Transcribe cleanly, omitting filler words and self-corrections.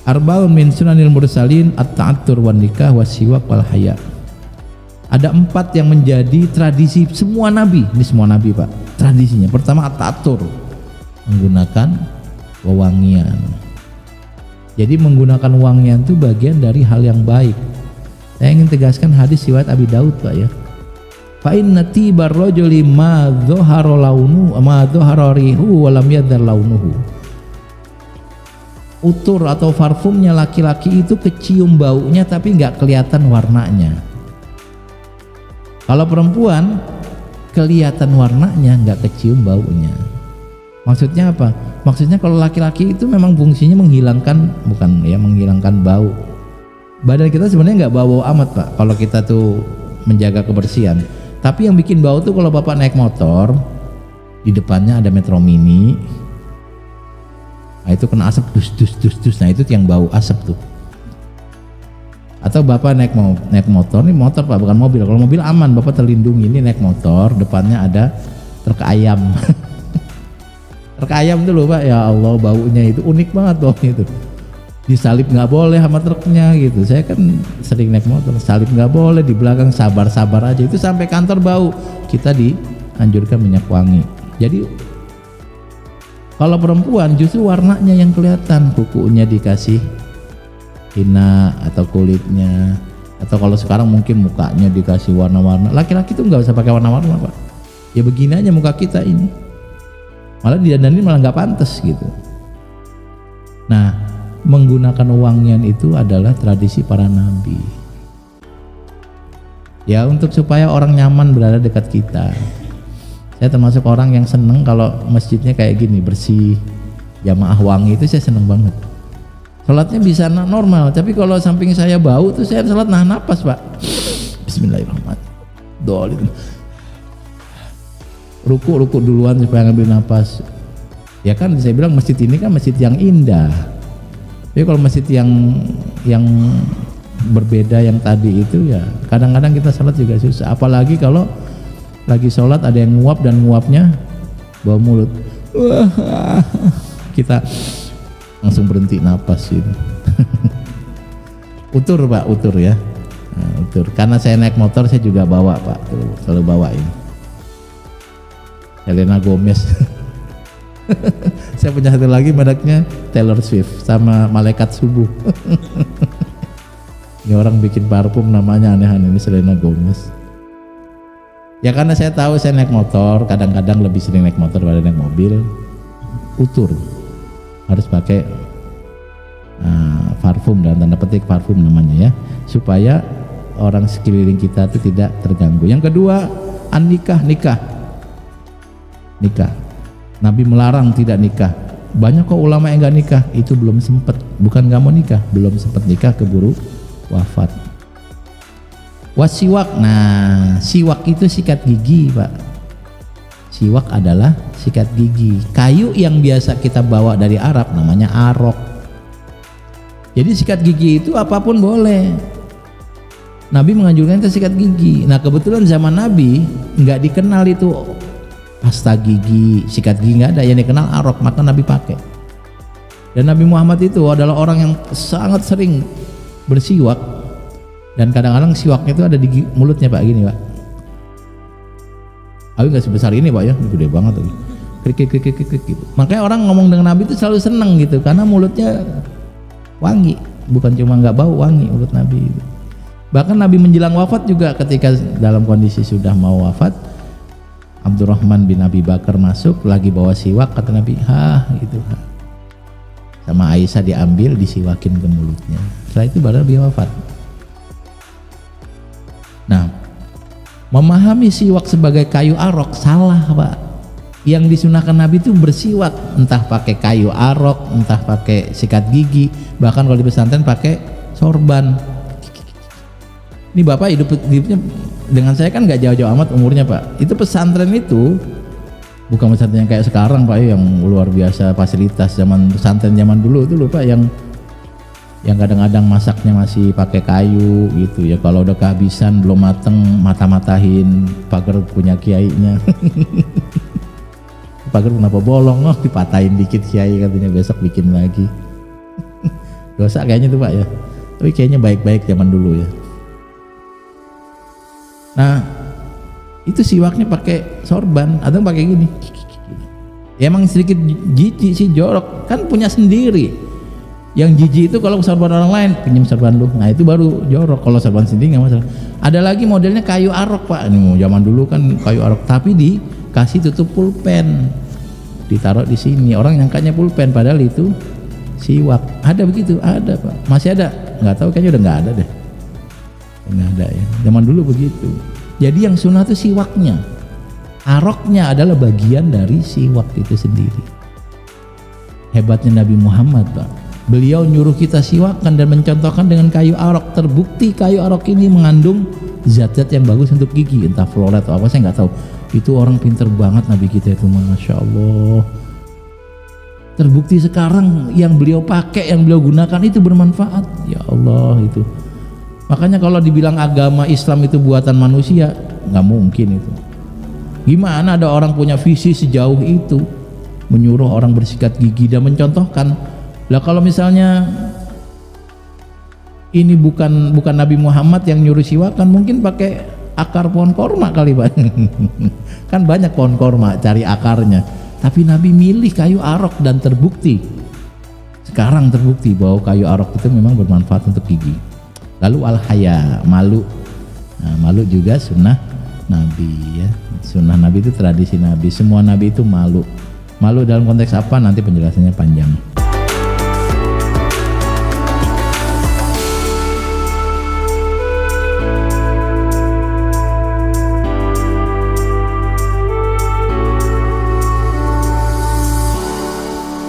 Arbaun min sunanil mursalin at-ta'attur wan nikah wasiwak wal haya. Ada 4 yang menjadi tradisi semua nabi. Ini semua nabi Pak. Tradisinya pertama at-ta'attur, menggunakan wewangian. Jadi menggunakan wangian itu bagian dari hal yang baik. Saya ingin tegaskan hadis riwayat Abi Daud Pak ya. Fa inna tibar rajuli ma dhahara launu ma dhahara rihu wa lam yadhar launuhu. Utur atau parfumnya laki-laki itu kecium baunya tapi nggak kelihatan warnanya. Kalau perempuan kelihatan warnanya nggak kecium baunya. Maksudnya apa? Maksudnya kalau laki-laki itu memang fungsinya menghilangkan, bukan ya menghilangkan bau. Badan kita sebenarnya nggak bau amat Pak kalau kita tuh menjaga kebersihan. Tapi yang bikin bau tuh kalau Bapak naik motor, di depannya ada Metro Mini, nah itu kena asap dus, nah itu yang bau asap tuh. Atau Bapak naik motor, ini motor Pak bukan mobil. Kalau mobil aman, Bapak terlindungi. Ini naik motor, depannya ada truk ayam. Truk ayam itu loh Pak, ya Allah baunya itu unik banget baunya itu. Disalip nggak boleh sama truknya gitu. Saya kan sering naik motor, salip nggak boleh, di belakang sabar-sabar aja. Itu sampai kantor bau. Kita dianjurkan minyak wangi. Jadi kalau perempuan justru warnanya yang kelihatan, kukunya dikasih hina atau kulitnya, atau kalau sekarang mungkin mukanya dikasih warna-warna. Laki-laki tuh nggak usah pakai warna-warna Pak. Ya begini aja muka kita ini. Malah didandanin malah nggak pantas gitu. Nah, menggunakan wangian itu adalah tradisi para nabi. Ya untuk supaya orang nyaman berada dekat kita. Saya termasuk orang yang seneng kalau masjidnya kayak gini, bersih, jamaah wangi, itu saya seneng banget. Sholatnya bisa normal, tapi kalau samping saya bau tuh saya sholat nahan napas Pak. Bismillahirrahmanirrahim. Doa itu. Ruku duluan supaya ngambil napas. Ya kan saya bilang masjid ini kan masjid yang indah. Tapi kalau masjid yang berbeda yang tadi itu ya kadang-kadang kita sholat juga susah. Apalagi kalau lagi sholat ada yang nguap dan nguapnya bau mulut. Kita langsung berhenti napas gitu. Utur Pak, utur ya. Nah, utur. Karena saya naik motor saya juga bawa Pak, selalu bawain. Selena Gomez. Saya punya satu lagi mereknya Taylor Swift sama Malaikat Subuh. Ini orang bikin parfum namanya aneh-aneh, ini Selena Gomez. Ya karena saya tahu saya naik motor, kadang-kadang lebih sering naik motor daripada naik mobil. Utur harus pakai parfum, dalam tanda petik parfum namanya ya, supaya orang sekeliling kita itu tidak terganggu. Yang kedua, nikah. Nabi melarang tidak nikah. Banyak kok ulama yang nggak nikah, itu belum sempet, bukan nggak mau nikah, belum sempet nikah keburu wafat. Wasiwak, nah siwak itu sikat gigi Pak. Siwak adalah sikat gigi, kayu yang biasa kita bawa dari Arab namanya arok. Jadi sikat gigi itu apapun boleh. Nabi menganjurkan kita sikat gigi. Nah kebetulan zaman Nabi nggak dikenal itu pasta gigi, sikat gigi nggak ada, yang dikenal arok, maka Nabi pakai. Dan Nabi Muhammad itu adalah orang yang sangat sering bersiwak, dan kadang-kadang siwaknya itu ada di mulutnya Pak, gini Pak. Tapi nggak sebesar ini Pak ya, gede banget tuh. Krik gitu. Makanya orang ngomong dengan Nabi itu selalu seneng gitu, karena mulutnya wangi, bukan cuma nggak bau, wangi mulut Nabi. Bahkan Nabi menjelang wafat juga, ketika dalam kondisi sudah mau wafat, Abdurrahman bin Abi Bakar masuk lagi bawa siwak, kata Nabi, gitu. Sama Aisyah diambil, disiwakin ke mulutnya. Setelah itu baru dia wafat. Nah, memahami siwak sebagai kayu arok salah Pak. Yang disunahkan Nabi itu bersiwak, entah pakai kayu arok, entah pakai sikat gigi, bahkan kalau di pesantren pakai sorban. Ini Bapak hidupnya dengan saya kan nggak jauh-jauh amat umurnya Pak. Itu pesantren itu bukan pesantren yang kayak sekarang Pak, yang luar biasa fasilitas. Zaman pesantren zaman dulu itu loh Pak, yang kadang-kadang masaknya masih pakai kayu gitu ya. Kalau udah kehabisan belum mateng, mata-matahin pagar punya kiainya. Pagar kenapa bolong, dipatahin dikit kiai katanya, besok bikin lagi. Dosa kayaknya tuh Pak ya. Tapi kayaknya baik-baik zaman dulu ya. Nah, itu siwaknya pakai sorban atau pakai gini. Ya emang sedikit jijik sih, jorok, kan punya sendiri. Yang jijik itu kalau sorban orang lain, pinjam sorban lu. Nah, itu baru jorok. Kalau sorban sendiri nggak masalah. Ada lagi modelnya kayu arok Pak. Ini zaman dulu kan kayu arok, tapi dikasih tutup pulpen. Ditaruh di sini. Orang nyangkanya pulpen padahal itu siwak. Ada begitu? Ada Pak. Masih ada? Nggak tahu, kayaknya udah nggak ada deh. Nggak ada ya. Zaman dulu begitu. Jadi yang sunnah itu siwaknya. Aroknya adalah bagian dari siwak itu sendiri. Hebatnya Nabi Muhammad Pak. Beliau nyuruh kita siwakan dan mencontohkan dengan kayu arok. Terbukti kayu arok ini mengandung zat-zat yang bagus untuk gigi, entah fluoride atau apa, saya nggak tahu. Itu orang pinter banget Nabi kita itu, Masya Allah. Terbukti sekarang yang beliau pakai, yang beliau gunakan itu bermanfaat. Ya Allah itu. Makanya kalau dibilang agama Islam itu buatan manusia, nggak mungkin itu. Gimana ada orang punya visi sejauh itu, menyuruh orang bersikat gigi dan mencontohkan. Lah kalau misalnya ini bukan Nabi Muhammad yang nyuruh siwakan, mungkin pakai akar pohon korma kali Pak. Kan banyak pohon korma, cari akarnya. Tapi Nabi milih kayu arok dan terbukti. Sekarang terbukti bahwa kayu arok itu memang bermanfaat untuk gigi. Lalu al-haya, malu. Nah, malu juga sunnah Nabi ya. Sunnah Nabi itu tradisi Nabi. Semua Nabi itu malu. Malu dalam konteks apa? Nanti penjelasannya panjang.